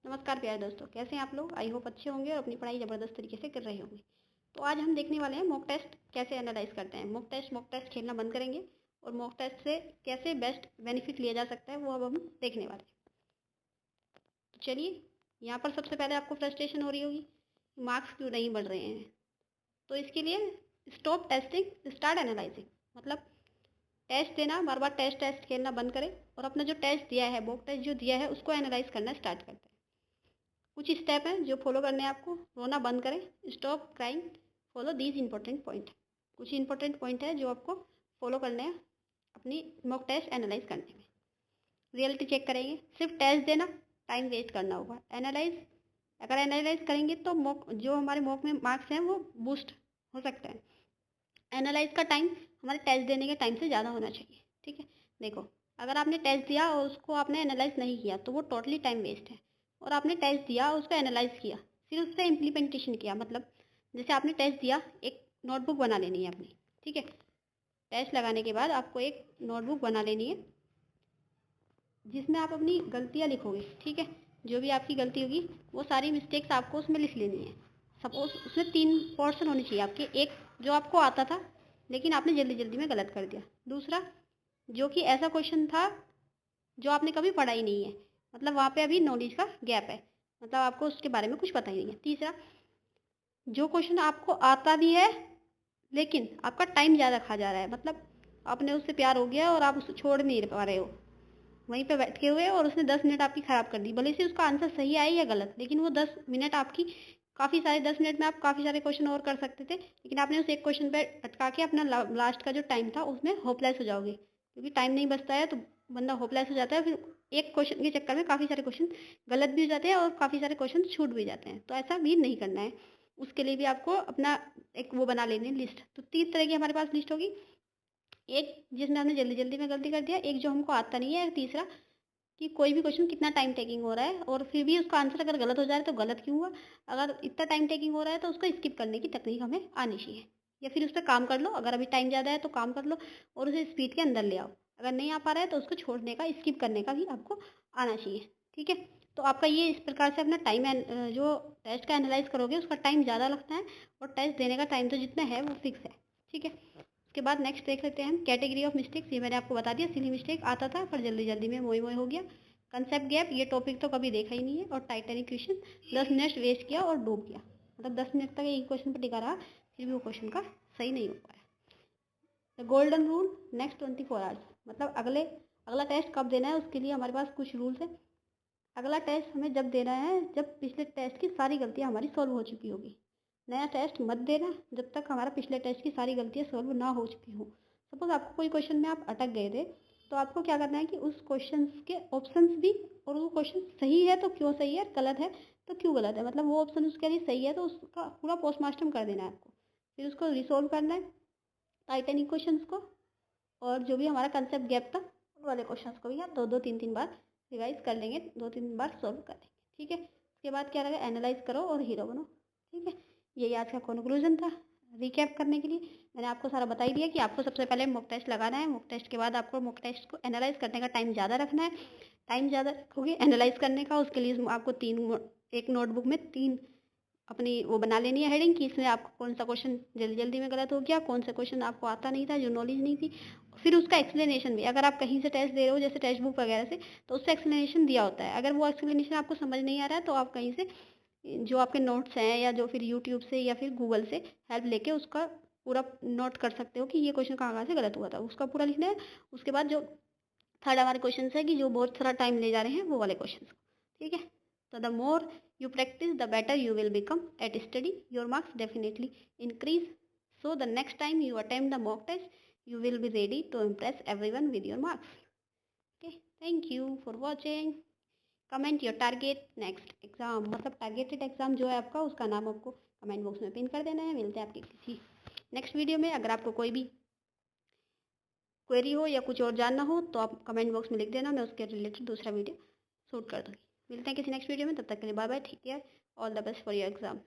नमस्कार प्यारे दोस्तों, कैसे हैं आप लोग। आई होप अच्छे होंगे और अपनी पढ़ाई ज़बरदस्त तरीके से कर रहे होंगे। तो आज हम देखने वाले हैं मॉक टेस्ट कैसे एनालाइज करते हैं। मॉक टेस्ट खेलना बंद करेंगे और मॉक टेस्ट से कैसे बेस्ट बेनिफिट लिया जा सकता है वो अब हम देखने वाले हैं। तो चलिए, यहाँ पर सबसे पहले आपको फ्रस्ट्रेशन हो रही होगी, मार्क्स क्यों नहीं बढ़ रहे हैं। तो इसके लिए स्टॉप टेस्टिंग स्टार्ट एनालाइजिंग, मतलब टेस्ट देना, बार बार टेस्ट टेस्ट खेलना बंद करें और अपना जो टेस्ट दिया है, मॉक टेस्ट जो दिया है, उसको एनालाइज करना स्टार्ट करते हैं। कुछ स्टेप हैं जो फॉलो करने हैं आपको। रोना बंद करें, stop crying, follow these important point. कुछ इंपॉर्टेंट पॉइंट है जो आपको फॉलो करने हैं अपनी मॉक टेस्ट एनालाइज करने में। रियलिटी चेक करेंगे, सिर्फ टेस्ट देना टाइम वेस्ट करना होगा। अगर एनालाइज करेंगे तो मॉक जो हमारे मॉक में मार्क्स हैं वो बूस्ट हो सकता है। एनालाइज का टाइम हमारे टेस्ट देने के टाइम से ज़्यादा होना चाहिए। ठीक है, देखो, अगर आपने टेस्ट दिया और उसको आपने एनालाइज नहीं किया तो वो टोटली टाइम वेस्ट है। और आपने टेस्ट दिया, उसको एनालाइज किया, फिर उस पर इम्प्लीमेंटेशन किया, मतलब जैसे आपने टेस्ट दिया, एक नोटबुक बना लेनी है अपनी। ठीक है, टेस्ट लगाने के बाद आपको एक नोटबुक बना लेनी है जिसमें आप अपनी गलतियाँ लिखोगे। ठीक है, जो भी आपकी गलती होगी वो सारी मिस्टेक्स आपको उसमें लिख लेनी है। सपोज उसमें 3 पोर्शन होने चाहिए आपके। एक जो आपको आता था लेकिन आपने जल्दी जल्दी में गलत कर दिया। दूसरा, जो कि ऐसा क्वेश्चन था जो आपने कभी पढ़ा ही नहीं है, मतलब वहाँ पे अभी नॉलेज का गैप है, मतलब आपको उसके बारे में कुछ पता ही नहीं है। तीसरा, जो क्वेश्चन आपको आता भी है लेकिन आपका टाइम ज़्यादा खा जा रहा है, मतलब आपने उससे प्यार हो गया और आप उसको छोड़ नहीं पा रहे हो, वहीं पे बैठे हुए, और उसने 10 मिनट आपकी ख़राब कर दी। भले से उसका आंसर सही आए या गलत, लेकिन वो 10 मिनट आपकी काफ़ी सारे 10 मिनट में आप काफ़ी सारे क्वेश्चन और कर सकते थे, लेकिन आपने उस एक क्वेश्चन पे अटका के अपना लास्ट का जो टाइम था उसमें होपलेस हो जाओगे, क्योंकि टाइम नहीं बचता है तो बंदा होपलेस हो जाता है। फिर एक क्वेश्चन के चक्कर में काफ़ी सारे क्वेश्चन गलत भी हो जाते हैं और काफ़ी सारे क्वेश्चन छूट भी जाते हैं। तो ऐसा भी नहीं करना है। उसके लिए भी आपको अपना एक वो बना लेनी है लिस्ट। तो 3 तरह की हमारे पास लिस्ट होगी। एक जिसमें हमने जल्दी जल्दी में गलती कर दिया, एक जो हमको आता नहीं है, तीसरा कि कोई भी क्वेश्चन कितना टाइम टेकिंग हो रहा है और फिर भी उसका आंसर अगर गलत हो जा रहा है तो गलत क्यों हुआ। अगर इतना टाइम टेकिंग हो रहा है तो उसको स्किप करने की तकनीक हमें आनी चाहिए, या फिर उस पर काम कर लो। अगर अभी टाइम ज़्यादा है तो काम कर लो और उसे स्पीड के अंदर ले आओ। अगर नहीं आ पा रहा है तो उसको छोड़ने का, स्किप करने का भी आपको आना चाहिए। ठीक है, तो आपका ये इस प्रकार से अपना टाइम जो टेस्ट का एनालाइज करोगे उसका टाइम ज़्यादा लगता है और टेस्ट देने का टाइम तो जितना है वो फिक्स है। ठीक है, उसके बाद नेक्स्ट देख लेते हैं हम कैटेगरी ऑफ मिस्टेक्स। ये मैंने आपको बता दिया, सिली मिस्टेक आता था पर जल्दी जल्दी में मोई मोई हो गया। कंसेप्ट गैप, ये टॉपिक तो कभी देखा ही नहीं है। और टाइटैनिक क्वेश्चन, 10 मिनट वेस्ट किया और डूब गया, मतलब 10 मिनट तक एक क्वेश्चन पर टिका रहा फिर भी वो क्वेश्चन का सही नहीं हो पाया। The golden rule, next 24 hours, मतलब अगला टेस्ट कब देना है उसके लिए हमारे पास कुछ रूल्स हैं। अगला टेस्ट हमें जब देना है जब पिछले टेस्ट की सारी गलतियाँ हमारी सॉल्व हो चुकी होगी। नया टेस्ट मत देना जब तक हमारा पिछले टेस्ट की सारी गलतियाँ सॉल्व ना हो चुकी हो। सपोज आपको कोई क्वेश्चन में आप अटक गए थे, तो आपको क्या करना है कि उस क्वेश्चन के ऑप्शंस भी, और वो क्वेश्चन सही है तो क्यों सही है, गलत है तो क्यों गलत है, मतलब वो ऑप्शन उसके लिए सही है तो उसका पूरा पोस्टमार्टम कर देना है आपको। फिर उसको रिसोल्व करना है, टाइटैनिक क्वेश्चन को, और जो भी हमारा कंसेप्ट गैप था उन वाले क्वेश्चंस को भी आप 2-3 बार रिवाइज कर लेंगे, 2-3 बार सॉल्व कर लेंगे। ठीक है, उसके बाद क्या रहेगा, एनालाइज करो और हीरो बनो। ठीक है, यही आज का कंक्लूजन था। रिकैप करने के लिए मैंने आपको सारा बता ही दिया कि आपको सबसे पहले मॉक टेस्ट लगाना है। मॉक टेस्ट के बाद आपको मॉक टेस्ट को एनालाइज करने का टाइम ज़्यादा रखना है। टाइम ज़्यादा रखोगे एनालाइज करने का, उसके लिए आपको एक नोटबुक में 3 अपनी वो बना लेनी है हेडिंग कि इसमें आपको कौन सा क्वेश्चन जल्दी जल्दी में गलत हो गया, कौन सा क्वेश्चन आपको आता नहीं था, जो नॉलेज नहीं थी। फिर उसका एक्सप्लेनेशन भी, अगर आप कहीं से टेस्ट दे रहे हो जैसे टेक्स्ट बुक वगैरह से, तो उससे एक्सप्लेनेशन दिया होता है। अगर वो एक्सप्लेनेशन आपको समझ नहीं आ रहा है तो आप कहीं से जो आपके नोट्स हैं या जो फिर यूट्यूब से या फिर गूगल से हेल्प लेके उसका पूरा नोट कर सकते हो कि ये क्वेश्चन कहाँ कहाँ से गलत हुआ था, उसका पूरा लिखना है। उसके बाद जो थर्ड हमारे क्वेश्चन है कि जो बहुत सारा टाइम ले जा रहे हैं वो वाले क्वेश्चन। ठीक है, तो the more you practice the better you will become at study, your marks definitely increase, so the next time you attempt the mock test you will be ready to impress everyone with your marks. Okay, thank you for watching. Comment your target next exam, मतलब targeted exam जो है आपका उसका नाम आपको comment box में pin कर देना है। मिलते हैं आपके किसी नेक्स्ट वीडियो में। अगर आपको कोई भी क्वेरी हो या कुछ और जानना हो तो आप कमेंट बॉक्स में लिख देना, मैं उसके रिलेटेड दूसरा वीडियो शूट कर दूँगी। मिलते हैं किसी नेक्स्ट वीडियो में, तब तक के लिए बाय बाय, ठीक है, all the best for your exam.